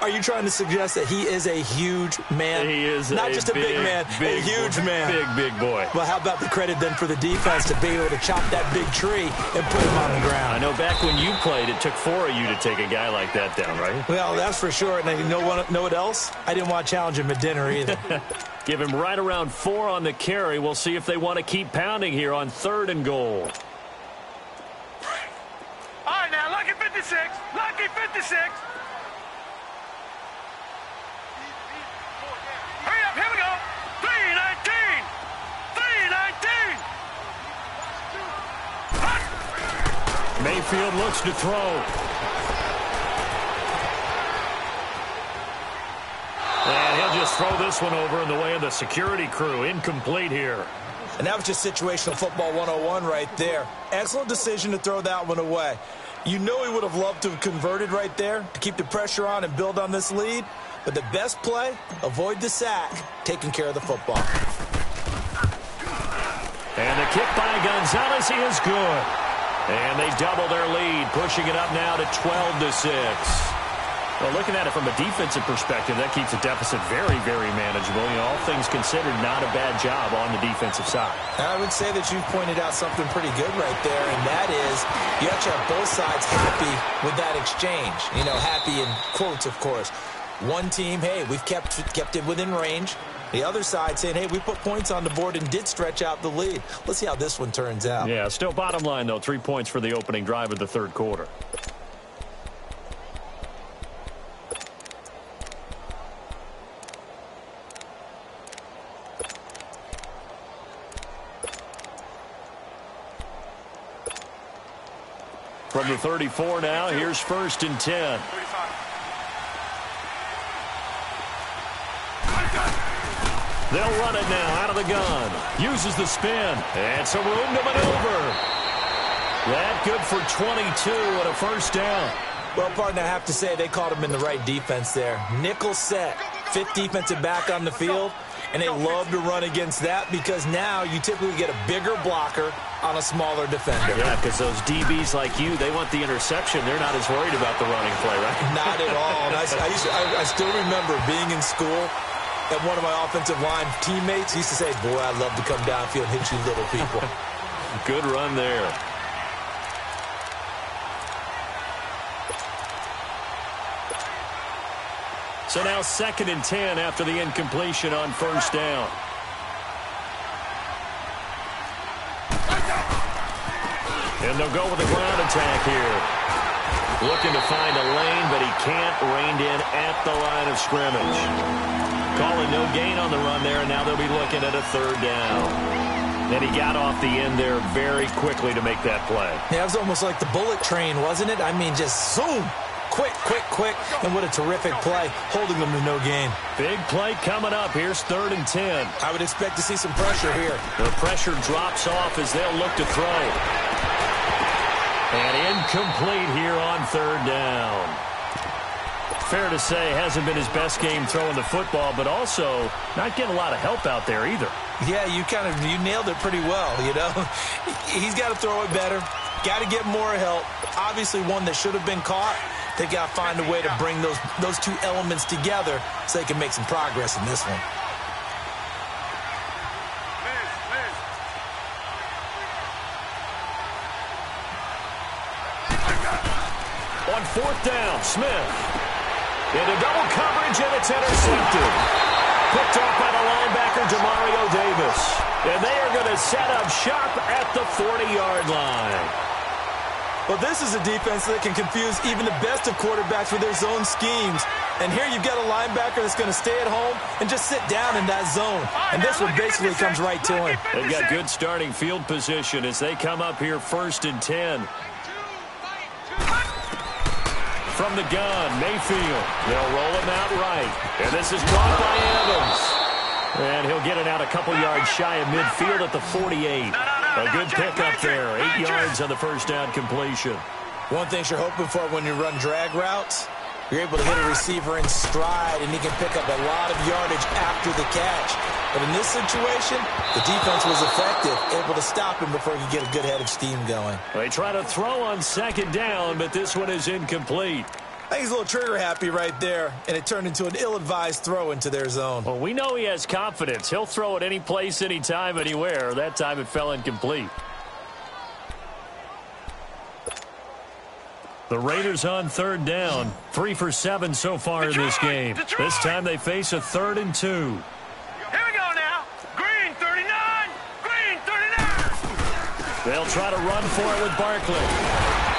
Are you trying to suggest that he is a huge man? He is not just a big man, a huge man. Big boy. Well, how about the credit then for the defense to be able to chop that big tree and put him on the ground? I know back when you played, it took 4 of you to take a guy like that down, right? Well, that's for sure. And you know what else? I didn't want to challenge him at dinner either. Give him right around 4 on the carry. We'll see if they want to keep pounding here on 3rd and goal. All right, now, lucky 56. Lucky 56. Hurry up, here we go. 319. 319. Mayfield looks to throw. And he'll just throw this one over in the way of the security crew. Incomplete here. And that was just situational football 101 right there. Excellent decision to throw that one away. You know he would have loved to have converted right there to keep the pressure on and build on this lead. But the best play, avoid the sack, taking care of the football. And the kick by Gonzalez, he is good. And they double their lead, pushing it up now to 12-6. Well, looking at it from a defensive perspective, that keeps the deficit very, very manageable. You know, all things considered, not a bad job on the defensive side. I would say that you've pointed out something pretty good right there, and that is you actually have both sides happy with that exchange. You know, happy in quotes, of course. One team, hey, we've kept it within range. The other side saying, hey, we put points on the board and did stretch out the lead. Let's see how this one turns out. Yeah, still bottom line, though, 3 points for the opening drive of the 3rd quarter. From the 34 now, here's 1st and 10. They'll run it now out of the gun. Uses the spin. And some room to maneuver. That good for 22 and a 1st down. Well, partner, I have to say they called him in the right defense there. Nickel set. 5th defensive back on the field. And they love to run against that because now you typically get a bigger blocker on a smaller defender. Yeah, because those DBs like you, they want the interception. They're not as worried about the running play, right? Not at all. And I still remember being in school, and one of my offensive line teammates used to say, boy, I'd love to come downfield and hit you little people. Good run there. So now 2nd and 10 after the incompletion on 1st down. And they'll go with the ground attack here. Looking to find a lane, but he can't. Reined in at the line of scrimmage. Calling no gain on the run there, and now they'll be looking at a 3rd down. And he got off the end there very quickly to make that play. Yeah, it was almost like the bullet train, wasn't it? I mean, just zoom. Quick, quick, quick. And what a terrific play, holding them to no gain. Big play coming up. Here's 3rd and 10. I would expect to see some pressure here. The pressure drops off as they'll look to throw. And incomplete here on 3rd down. Fair to say, hasn't been his best game throwing the football, but also not getting a lot of help out there either. Yeah, you nailed it pretty well, you know. He's got to throw it better. Got to get more help. Obviously one that should have been caught. They got to find a way to bring those two elements together so they can make some progress in this one. On fourth down, Smith. Into double coverage, and it's intercepted. Picked off by the linebacker, Demario Davis. And they are going to set up shop at the 40-yard line. Well, this is a defense that can confuse even the best of quarterbacks with their zone schemes. And here you've got a linebacker that's going to stay at home and just sit down in that zone. And this one basically comes right to him. They've got good starting field position as they come up here 1st and 10. From the gun, Mayfield. They'll roll him out right. And this is caught by Evans. And he'll get it out a couple yards shy of midfield at the 48. A good pickup there. 8 yards on the first down completion. One thing you're hoping for when you run drag routes, you're able to hit a receiver in stride, and he can pick up a lot of yardage after the catch. But in this situation, the defense was effective, able to stop him before he could get a good head of steam going. They try to throw on 2nd down, but this one is incomplete. I think he's a little trigger happy right there, and it turned into an ill-advised throw into their zone. Well, we know he has confidence. He'll throw it any place, anytime, anywhere. That time it fell incomplete. The Raiders on 3rd down. 3 for 7 so far in this game. This time they face a 3rd and 2. Here we go now. Green 39. Green 39. They'll try to run for it with Barkley.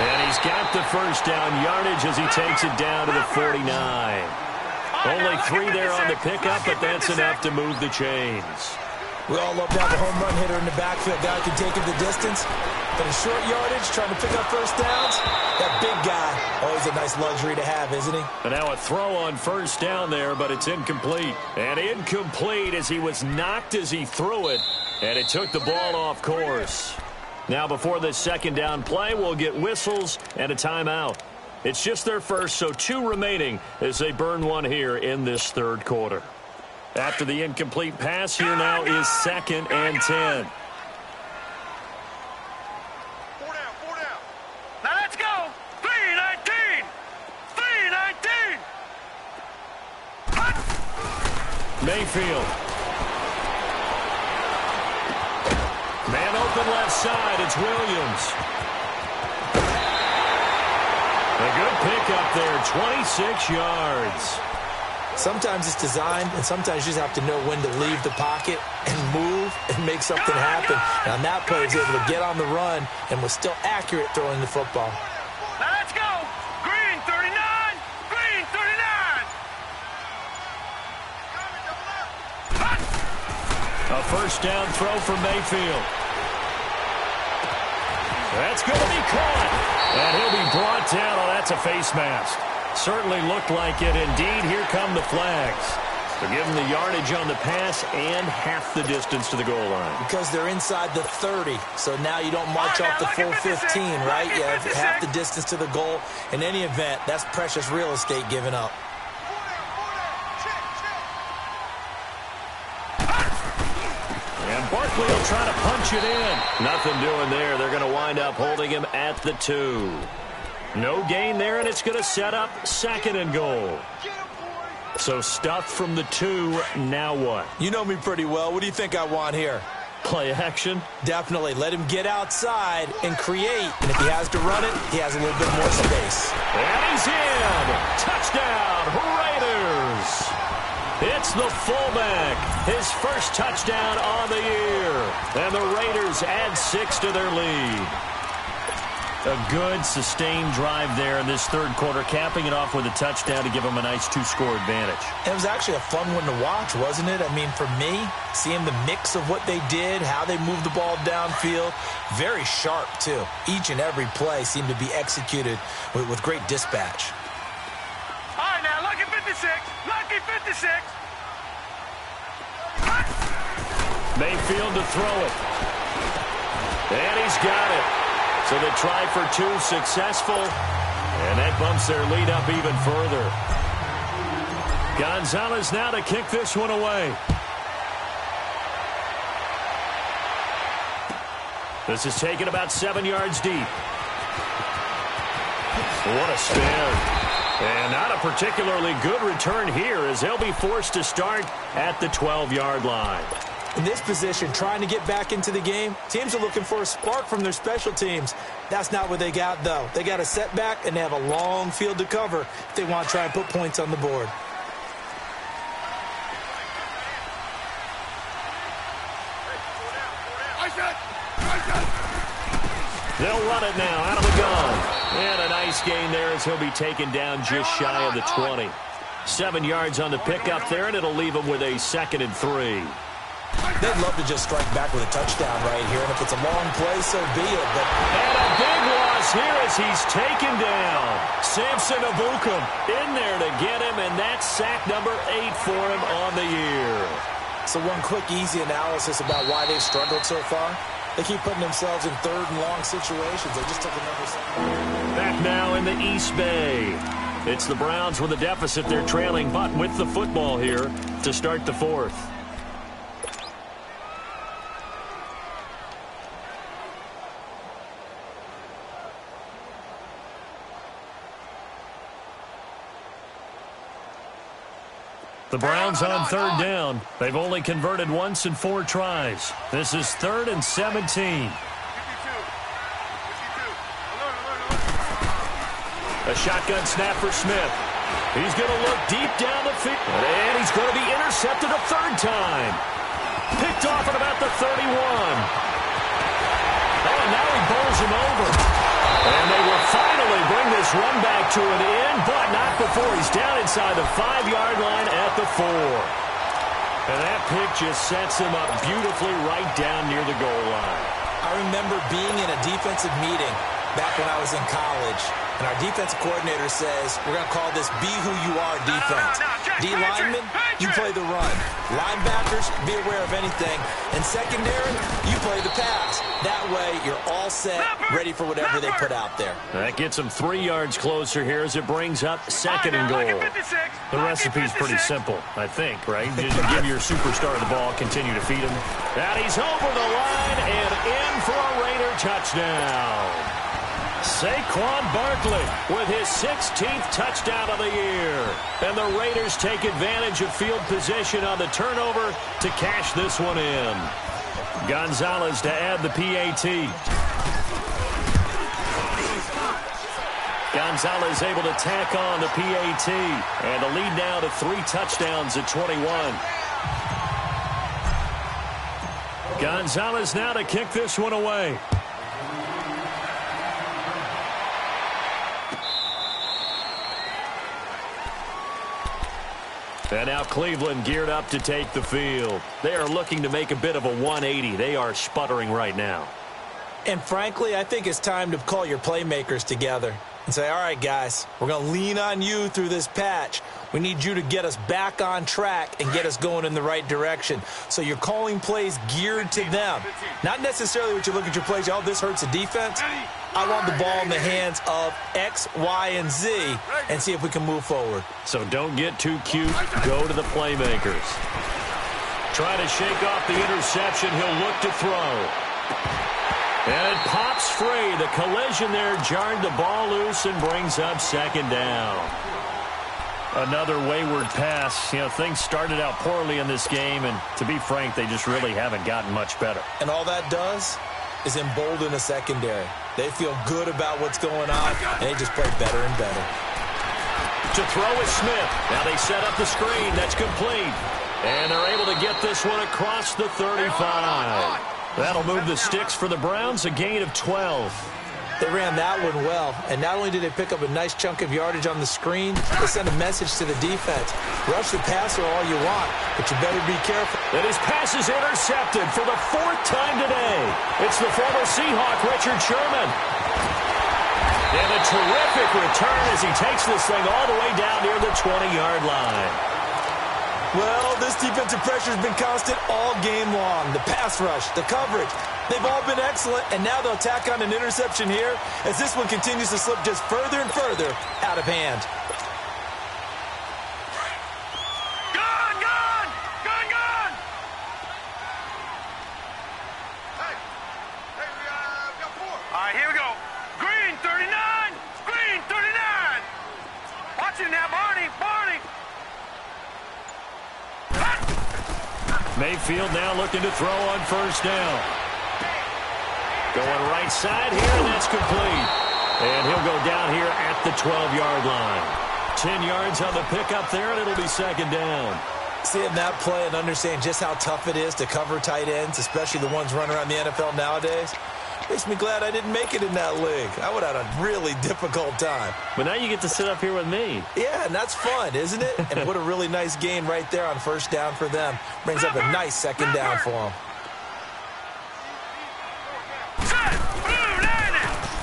And he's got the first down yardage as he takes it down to the 49. Only 3 there on the pickup, but that's enough to move the chains. We all love to have a home run hitter in the backfield. Guy can take it the distance. But in short yardage, trying to pick up first downs, that big guy, always a nice luxury to have, isn't he? And now a throw on 1st down there, but it's incomplete. And incomplete as he was knocked as he threw it. And it took the ball off course. Now before this 2nd down play, we'll get whistles and a timeout. It's just their first, so 2 remaining as they burn one here in this 3rd quarter. After the incomplete pass, here now is 2nd and 10. 4 down. Now let's go. 3-19. 3-19. Mayfield. Man open left side, it's Williams. A good pickup there, 26 yards. Sometimes it's designed, and sometimes you just have to know when to leave the pocket and move and make something happen. And on that play, he was able to get on the run and was still accurate throwing the football. Now let's go. Green 39. Green 39. A first down throw for Mayfield. That's going to be caught. And he'll be brought down. Oh, that's a face mask. Certainly looked like it. Indeed, here come the flags. To give him the yardage on the pass and half the distance to the goal line. Because they're inside the 30, so now you don't march off the full 15, right? You have half the distance to the goal. In any event, that's precious real estate given up. And Barkley will try to punch it in. Nothing doing there. They're going to wind up holding him at the 2. No gain there, and it's going to set up 2nd and goal. So stuffed from the 2, now what? You know me pretty well. What do you think I want here? Play action? Definitely. Let him get outside and create. And if he has to run it, he has a little bit more space. And he's in. Touchdown, Raiders. It's the fullback. His first touchdown on the year. And the Raiders add 6 to their lead. A good, sustained drive there in this 3rd quarter, capping it off with a touchdown to give them a nice 2-score advantage. It was actually a fun one to watch, wasn't it? I mean, for me, seeing the mix of what they did, how they moved the ball downfield, very sharp, too. Each and every play seemed to be executed with great dispatch. All right, now, lucky 56. Lucky 56. Mayfield to throw it. And he's got it. So they try for 2, successful, and that bumps their lead up even further. Gonzalez now to kick this one away. This is taken about 7 yards deep. What a spin. And not a particularly good return here as they'll be forced to start at the 12-yard line. In this position, trying to get back into the game, teams are looking for a spark from their special teams. That's not what they got, though. They got a setback, and they have a long field to cover if they want to try and put points on the board. They'll run it now out of the gun. And a nice gain there as he'll be taken down just shy of the 20. 7 yards on the pickup there, and it'll leave him with a 2nd and 3. They'd love to just strike back with a touchdown right here, and if it's a long play, so be it. But and a big loss here as he's taken down. Samson Abukum in there to get him, and that's sack number 8 for him on the year. So one quick, easy analysis about why they've struggled so far. They keep putting themselves in 3rd and long situations. They just took another step. Back now in the East Bay. It's the Browns with a deficit. They're trailing, but with the football here to start the 4th. The Browns on 3rd down. They've only converted once in 4 tries. This is 3rd and 17. A shotgun snap for Smith. He's going to look deep down the field. And he's going to be intercepted a 3rd time. Picked off at about the 31. Oh, and now he bowls him over. And they will finally bring this run back to an end, but not before he's down inside the 5-yard line at the 4. And that pick just sets him up beautifully right down near the goal line. I remember being in a defensive meeting back when I was in college, and our defensive coordinator says, we're going to call this be who you are defense. D linemen, you play the run. Linebackers, be aware of anything. And secondary, you play the pass. That way, you're all set, ready for whatever they put out there. That gets them 3 yards closer here as it brings up 2nd and goal. The recipe's pretty simple, I think, right? Just give your superstar the ball, continue to feed him. And he's over the line and in for a Raider touchdown. Saquon Barkley with his 16th touchdown of the year. And the Raiders take advantage of field position on the turnover to cash this one in. Gonzalez to add the PAT. Gonzalez able to tack on the PAT. And a lead now to 3 touchdowns at 21. Gonzalez now to kick this one away. And now Cleveland geared up to take the field. They are looking to make a bit of a 180. They are sputtering right now. And frankly, I think it's time to call your playmakers together and say, all right, guys, we're going to lean on you through this patch. We need you to get us back on track and get us going in the right direction. So you're calling plays geared to them. Not necessarily what you look at your plays, oh, this hurts the defense. I want the ball in the hands of X, Y, and Z and see if we can move forward. So don't get too cute. Go to the playmakers. Try to shake off the interception. He'll look to throw. And it pops free. The collision there jarred the ball loose and brings up 2nd down. Another wayward pass. You know, things started out poorly in this game, and to be frank, they just really haven't gotten much better. And all that does is embolden a secondary. They feel good about what's going on, and they just play better and better. To throw is Smith. Now they set up the screen. That's complete. And they're able to get this one across the 35. That'll move the sticks for the Browns, a gain of 12. They ran that one well, and not only did they pick up a nice chunk of yardage on the screen, they sent a message to the defense. Rush the passer all you want, but you better be careful. And his pass is intercepted for the 4th time today. It's the former Seahawk, Richard Sherman. And a terrific return as he takes this thing all the way down near the 20-yard line. Well, this defensive pressure has been constant all game long. The pass rush, the coverage, they've all been excellent, and now they'll tack on an interception here as this one continues to slip just further and further out of hand. Gone! Hey, we got 4. All right, here we go. Green, 39. Green, 39. Watch Mayfield now looking to throw on first down. Going right side here, and that's complete. And he'll go down here at the 12-yard line. 10 yards on the pickup there, and it'll be second down. Seeing that play and understanding just how tough it is to cover tight ends, especially the ones running around the NFL nowadays, makes me glad I didn't make it in that league. I would have had a really difficult time. But now you get to sit up here with me. Yeah, and that's fun, isn't it? And what a really nice gain right there on first down for them. Brings up a nice second down for them.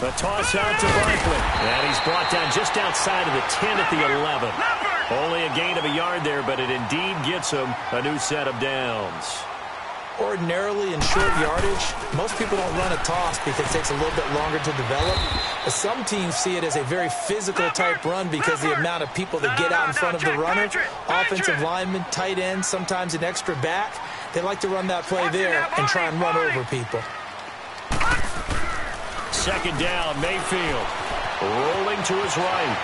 The toss out to Barkley. And he's brought down just outside of the 10 at the 11. Only a gain of a yard there, but it indeed gets him a new set of downs. Ordinarily in short yardage, most people don't run a toss because it takes a little bit longer to develop. But some teams see it as a very physical type run because the amount of people that get out in front of the runner, offensive linemen, tight ends, sometimes an extra back, they like to run that play there and try and run over people. Second down, Mayfield rolling to his right.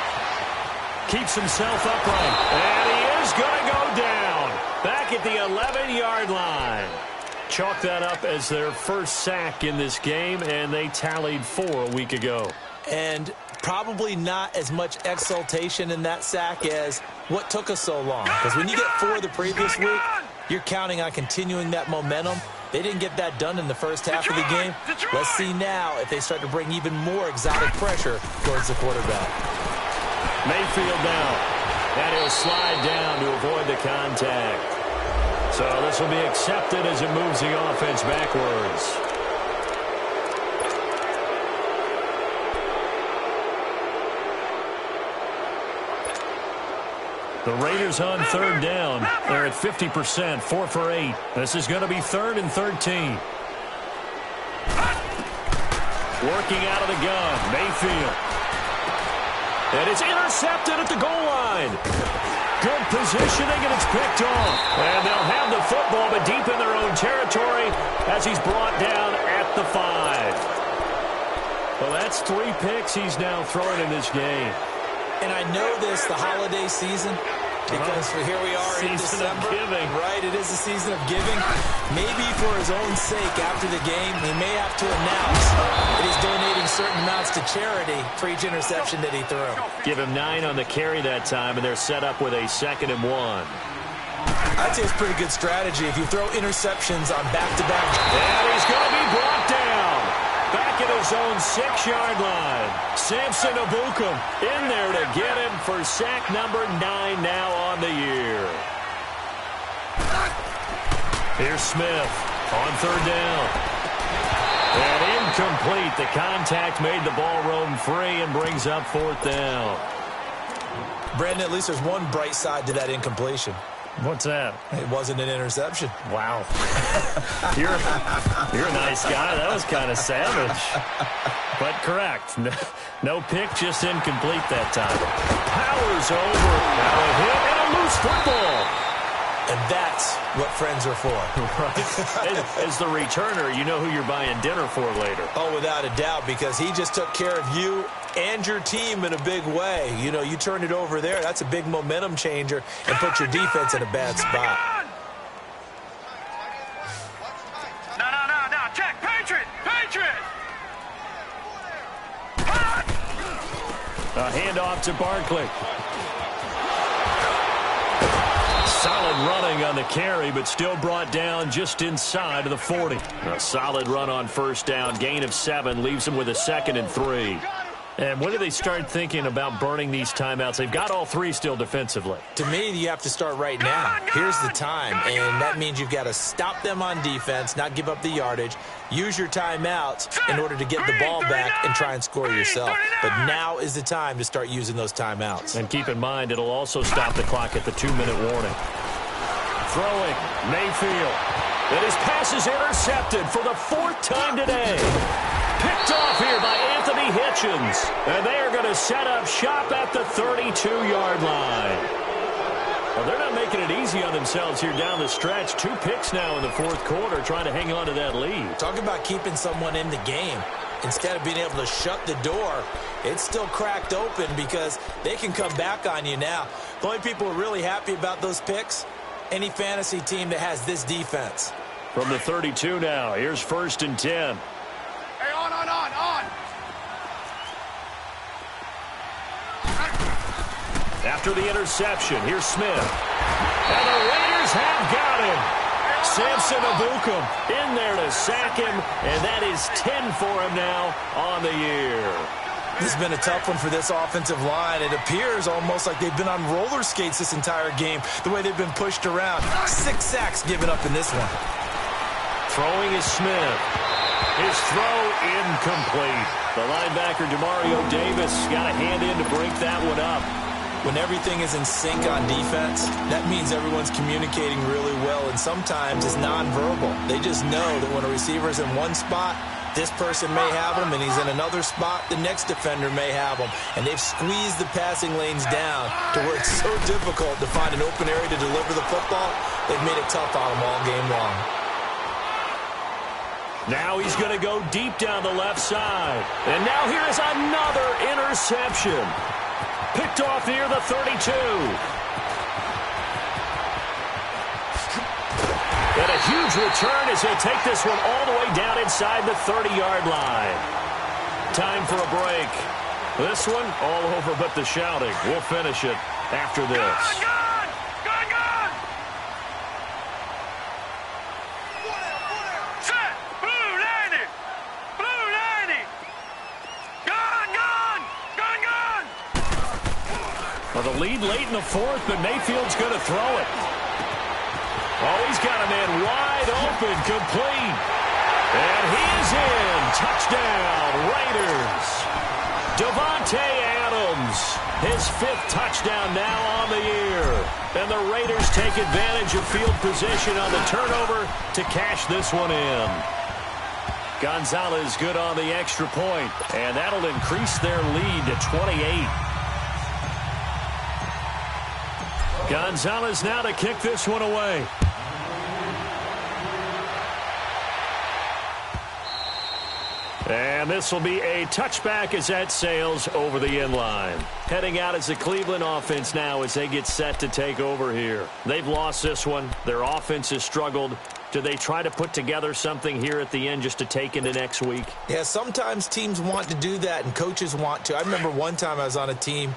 Keeps himself upright. And he is going to go down. Back at the 11-yard line. Chalk that up as their first sack in this game, and they tallied 4 a week ago. And probably not as much exultation in that sack as what took us so long. Because when you get 4 the previous week, you're counting on continuing that momentum. They didn't get that done in the first half of the game. Let's see now if they start to bring even more exotic pressure towards the quarterback. Mayfield now. And he'll slide down to avoid the contact. So this will be accepted as it moves the offense backwards. The Raiders on third down. They're at 50%, 4 for 8. This is going to be 3rd and 13. Working out of the gun, Mayfield. And it's intercepted at the goal line. Good positioning, and it's picked off. And they'll have the football, but deep in their own territory as he's brought down at the 5. Well, that's 3 picks he's now throwing in this game. And I know this, the holiday season, because here we are in December. Giving. Right, it is the season of giving. Maybe for his own sake after the game, he may have to announce that he's donating certain amounts to charity for each interception that he threw. Give him 9 on the carry that time, and they're set up with a 2nd and 1. I'd say it's pretty good strategy if you throw interceptions on back-to-back. And he's going to be brought down. Back at his own 6-yard line. Samson Abukum in there to get him for sack number 9 now on the year. Here's Smith on third down. And incomplete. The contact made the ball roam free and brings up 4th down. Brandon, at least there's one bright side to that incompletion. What's that? It wasn't an interception. Wow. You're a nice guy. That was kind of savage. But correct. No pick, just incomplete that time. Powers over. Now a hit and a loose football. And that's what friends are for. Right. As the returner, you know who you're buying dinner for later. Oh, without a doubt, because he just took care of you and your team in a big way. You know, you turned it over there. That's a big momentum changer and put your defense in a bad spot. No. Check. Patriot. A handoff to Barkley. Solid running on the carry, but still brought down just inside of the 40. A solid run on first down. Gain of 7 leaves them with a 2nd and 3. And when do they start thinking about burning these timeouts? They've got all 3 still defensively. To me, you have to start right now. Here's the time, and that means you've got to stop them on defense, not give up the yardage, use your timeouts in order to get the ball back and try and score yourself. But now is the time to start using those timeouts. And keep in mind, it'll also stop the clock at the 2-minute warning. Throwing, Mayfield. And his pass is intercepted for the 4th time today. Picked off here by Anthony Hitchens. And they are going to set up shop at the 32-yard line. Well, they're not making it easy on themselves here down the stretch. 2 picks now in the 4th quarter, trying to hang on to that lead. Talk about keeping someone in the game. Instead of being able to shut the door, it's still cracked open because they can come back on you now. The only people who are really happy about those picks, any fantasy team that has this defense. From the 32 now, here's 1st and 10. Hey, on. After the interception, here's Smith. And the Raiders have got him. Samson Abukum in there to sack him, and that is 10 for him now on the year. This has been a tough one for this offensive line. It appears almost like they've been on roller skates this entire game, the way they've been pushed around. 6 sacks given up in this one. Throwing is Smith. His throw incomplete. The linebacker, Demario Davis, got a hand in to break that one up. When everything is in sync on defense, that means everyone's communicating really well, and sometimes it's nonverbal. They just know that when a receiver's in one spot, this person may have him, and he's in another spot, the next defender may have him. And they've squeezed the passing lanes down to where it's so difficult to find an open area to deliver the football. They've made it tough on them all game long. Now he's going to go deep down the left side. And now here is another interception. Picked off near the 32. And a huge return as he'll take this one all the way down inside the 30-yard line. Time for a break. This one all over but the shouting. We'll finish it after this. Gone! Set! Blue 90! Blue 90! Gone! Well, the lead late in the 4th, but Mayfield's going to throw it. Oh, he's got a man wide open, complete. And he's in. Touchdown, Raiders. Devontae Adams, his 5th touchdown now on the year. And the Raiders take advantage of field position on the turnover to cash this one in. Gonzalez good on the extra point, and that'll increase their lead to 28. Gonzalez now to kick this one away. And this will be a touchback as that sails over the end line. Heading out as the Cleveland offense now as they get set to take over here. They've lost this one. Their offense has struggled. Do they try to put together something here at the end just to take into next week? Yeah, sometimes teams want to do that and coaches want to. I remember one time I was on a team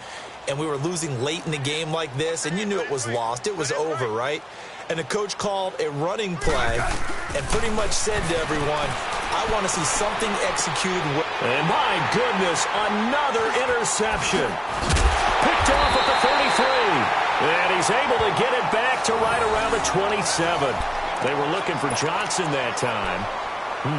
and we were losing late in the game like this, and you knew it was lost. It was over, right? And the coach called a running play and pretty much said to everyone, I want to see something executed. And my goodness, another interception. Picked off at the 33. And he's able to get it back to right around the 27. They were looking for Johnson that time.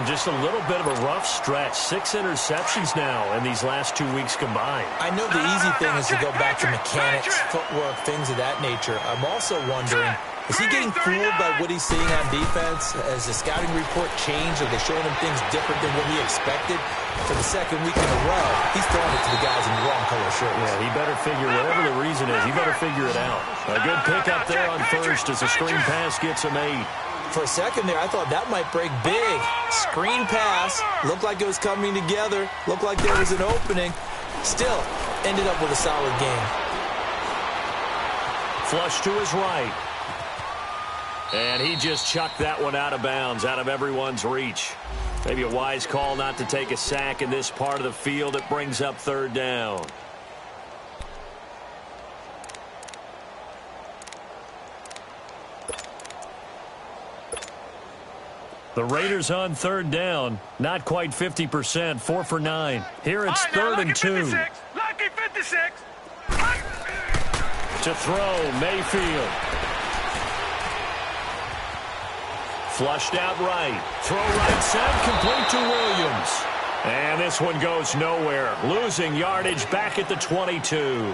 Just a little bit of a rough stretch. 6 interceptions now in these last 2 weeks combined. I know the easy thing is to go back to mechanics, footwork, things of that nature. I'm also wondering, is he getting fooled by what he's seeing on defense? Has the scouting report changed? Are they showing him things different than what he expected? For the second week in a row, he's throwing it to the guys in the wrong color shirts. Yeah, he better figure, whatever the reason is, he better figure it out. A good pickup there on first as the screen pass gets him 8. For a second there, I thought that might break big. Screen pass. Looked like it was coming together. Looked like there was an opening. Still, ended up with a solid game. Flush to his right. And he just chucked that one out of bounds, out of everyone's reach. Maybe a wise call not to take a sack in this part of the field. It brings up 3rd down. The Raiders on 3rd down. Not quite 50%. 4 for 9. Here it's 3rd and 2. Lucky 56. To throw, Mayfield. Flushed out right. Throw right side, complete to Williams. And this one goes nowhere. Losing yardage back at the 22.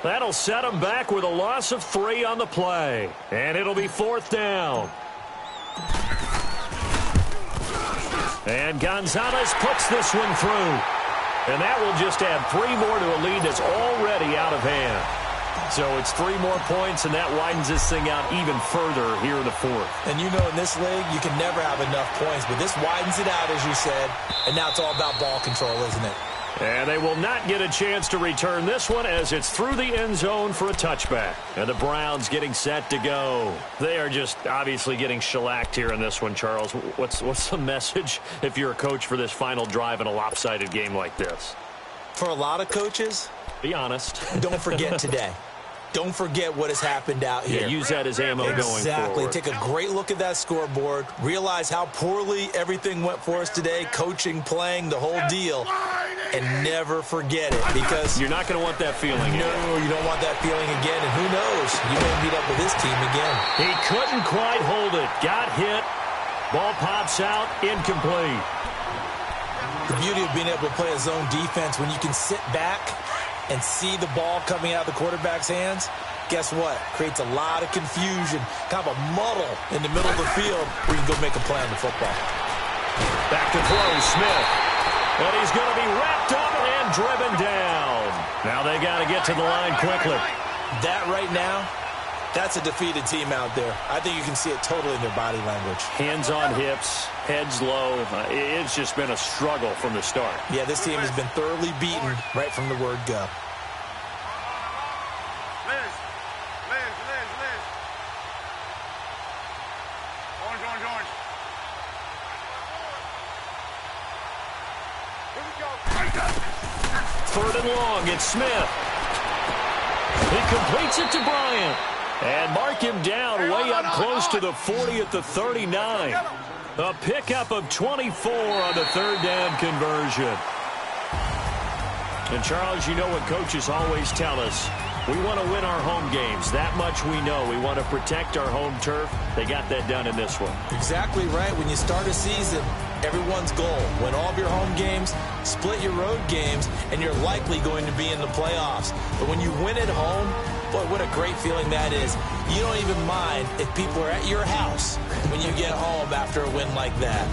That'll set him back with a loss of 3 on the play. And it'll be 4th down. And Gonzalez puts this one through. And that will just add 3 more to a lead that's already out of hand. So it's 3 more points, and that widens this thing out even further here in the 4th. And you know in this league, you can never have enough points, but this widens it out, as you said, and now it's all about ball control, isn't it? And they will not get a chance to return this one as it's through the end zone for a touchback. And the Browns getting set to go. They are just obviously getting shellacked here in this one, Charles. What's the message if you're a coach for this final drive in a lopsided game like this? For a lot of coaches, be honest. Don't forget today. Don't forget what has happened out here. Yeah, use that as ammo going forward. Exactly. Take a great look at that scoreboard. Realize how poorly everything went for us today. Coaching, playing, the whole deal. And never forget it, because you're not going to want that feeling again. No, you don't want that feeling again. And who knows? You may meet up with this team again. He couldn't quite hold it. Got hit. Ball pops out. Incomplete. The beauty of being able to play a zone defense, when you can sit back and see the ball coming out of the quarterback's hands, guess what? Creates a lot of confusion, kind of a muddle in the middle of the field where you can go make a play on the football. Back to throw, Smith. And he's going to be wrapped up and driven down. Now they got to get to the line quickly. That right now, that's a defeated team out there. I think you can see it totally in their body language. Hands on hips, heads low. It's just been a struggle from the start. Yeah, this team has been thoroughly beaten right from the word go. Liz. Orange. Here we go. Third and long, it's Smith. He completes it to Bryant. And mark him down way up close to the 40 at the 39. A pickup of 24 on the third down conversion. And, Charles, you know what coaches always tell us. We want to win our home games. That much we know. We want to protect our home turf. They got that done in this one. Exactly right. When you start a season, everyone's goal: win all of your home games, split your road games, and you're likely going to be in the playoffs. But when you win at home, boy, what a great feeling that is. You don't even mind if people are at your house when you get home after a win like that.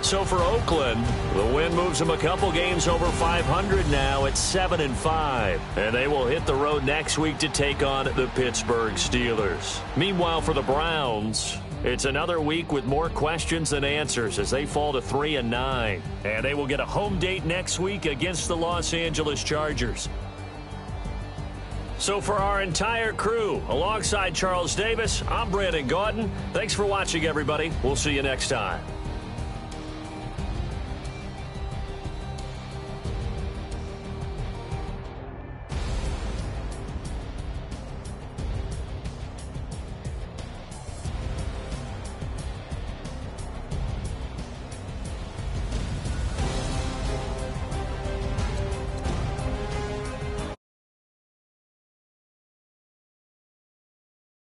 So for Oakland, the win moves them a couple games over 500 now at 7-5. And they will hit the road next week to take on the Pittsburgh Steelers. Meanwhile, for the Browns, it's another week with more questions than answers as they fall to 3-9. And they will get a home date next week against the Los Angeles Chargers. So for our entire crew, alongside Charles Davis, I'm Brandon Gaudin. Thanks for watching, everybody. We'll see you next time.